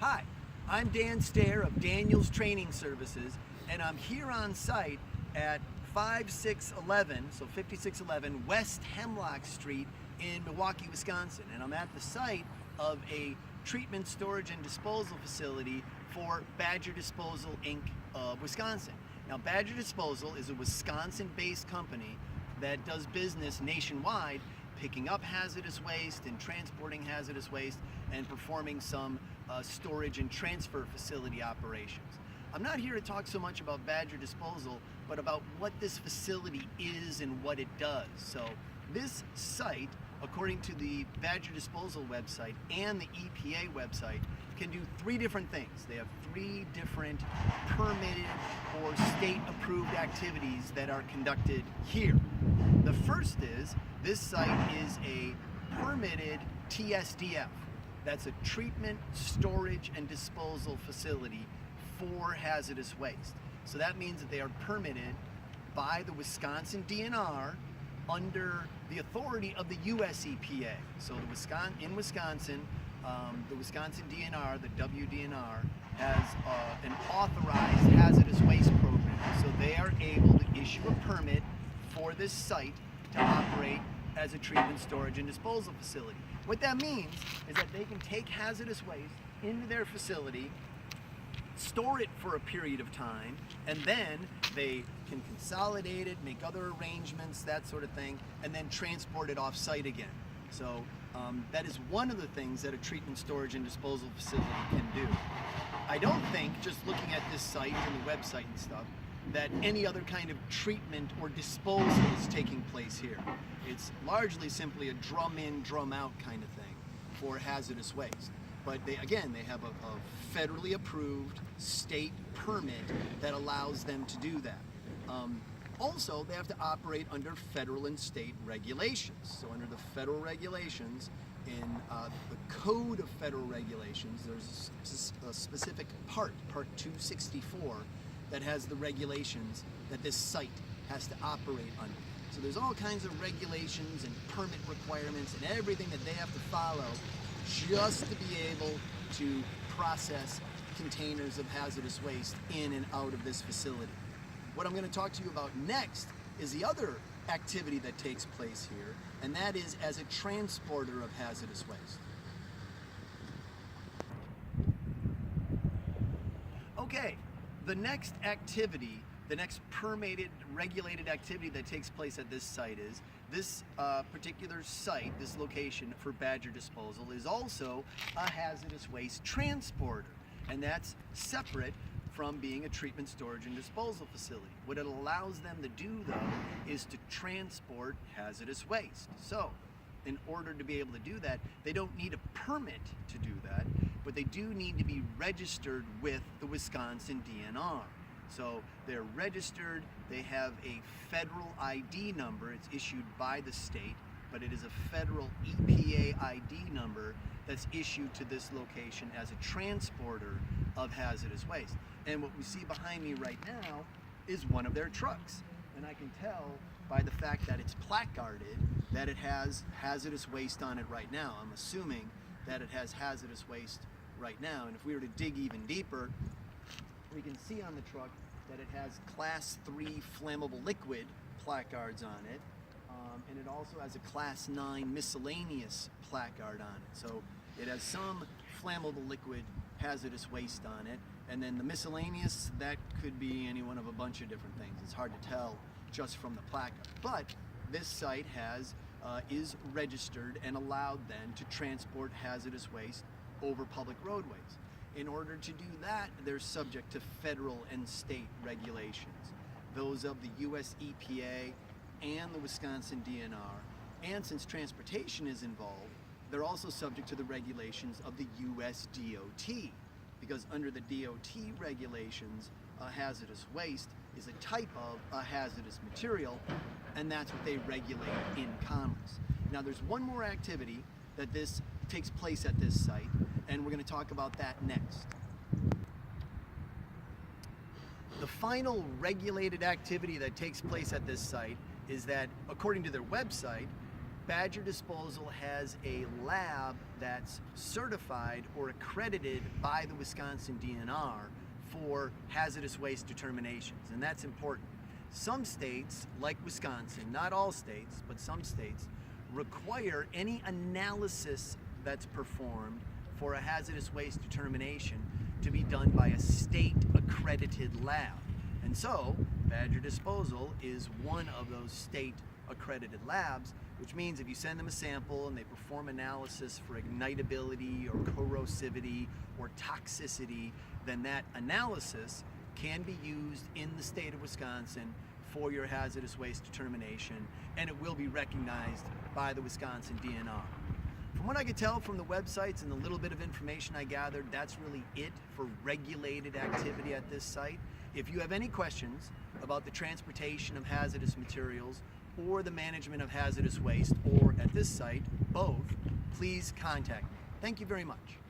Hi, I'm Dan Stair of Daniels Training Services, and I'm here on site at 5611 West Hemlock Street in Milwaukee, Wisconsin. And I'm at the site of a treatment, storage, and disposal facility for Badger Disposal, Inc. of Wisconsin. Now, Badger Disposal is a Wisconsin-based company that does business nationwide, picking up hazardous waste and transporting hazardous waste and performing some storage and transfer facility operations. I'm not here to talk so much about Badger Disposal, but about what this facility is and what it does. So this site, according to the Badger Disposal website and the EPA website, can do three different things. They have three different permitted or state-approved activities that are conducted here. The first is, this site is a permitted TSDF. That's a treatment, storage, and disposal facility for hazardous waste. So that means that they are permitted by the Wisconsin DNR under the authority of the US EPA. So in Wisconsin, the Wisconsin DNR, the WDNR, has an authorized hazardous waste program. So they are able to issue a permit for this site to operate as a treatment, storage, and disposal facility. What that means is that they can take hazardous waste into their facility, store it for a period of time, and then they can consolidate it, make other arrangements, that sort of thing, and then transport it off-site again. So that is one of the things that a treatment, storage, and disposal facility can do. I don't think, just looking at this site and the website and stuff, that any other kind of treatment or disposal is taking place here. It's largely simply a drum in, drum out kind of thing for hazardous waste. But they have a federally approved state permit that allows them to do that. Also, they have to operate under federal and state regulations. So under the federal regulations, in the Code of Federal Regulations, there's a specific part 264, that has the regulations that this site has to operate under. So there's all kinds of regulations and permit requirements and everything that they have to follow just to be able to process containers of hazardous waste in and out of this facility. What I'm going to talk to you about next is the other activity that takes place here, and that is as a transporter of hazardous waste. Okay. The next activity, the next permitted, regulated activity that takes place at this site is, this particular site, this location for Badger Disposal, is also a hazardous waste transporter. And that's separate from being a treatment, storage, and disposal facility. What it allows them to do, though, is to transport hazardous waste. So, in order to be able to do that, they don't need a permit to do that, but they do need to be registered with the Wisconsin DNR. So they're registered, they have a federal ID number, it's issued by the state, but it is a federal EPA ID number that's issued to this location as a transporter of hazardous waste. And what we see behind me right now is one of their trucks. And I can tell by the fact that it's placarded that it has hazardous waste on it right now. I'm assuming that it has hazardous waste right now. And if we were to dig even deeper, we can see on the truck that it has Class 3 flammable liquid placards on it. And it also has a Class 9 miscellaneous placard on it. So it has some flammable liquid hazardous waste on it. And then the miscellaneous, that could be any one of a bunch of different things. It's hard to tell just from the placard. But this site is registered and allowed then to transport hazardous waste over public roadways. In order to do that, they're subject to federal and state regulations, those of the US EPA and the Wisconsin DNR. And since transportation is involved, they're also subject to the regulations of the US DOT, because under the DOT regulations, hazardous waste is a type of a hazardous material, and that's what they regulate in commerce. Now, there's one more activity that takes place at this site, and we're going to talk about that next. The final regulated activity that takes place at this site is that, according to their website, Badger Disposal has a lab that's certified or accredited by the Wisconsin DNR for hazardous waste determinations, and that's important. Some states, like Wisconsin, not all states, but some states, require any analysis that's performed for a hazardous waste determination to be done by a state accredited lab. And so, Badger Disposal is one of those state accredited labs, which means if you send them a sample and they perform analysis for ignitability or corrosivity or toxicity, then that analysis can be used in the state of Wisconsin for your hazardous waste determination, and it will be recognized by the Wisconsin DNR. From what I could tell from the websites and the little bit of information I gathered, that's really it for regulated activity at this site. If you have any questions about the transportation of hazardous materials or the management of hazardous waste, or at this site, both, please contact me. Thank you very much.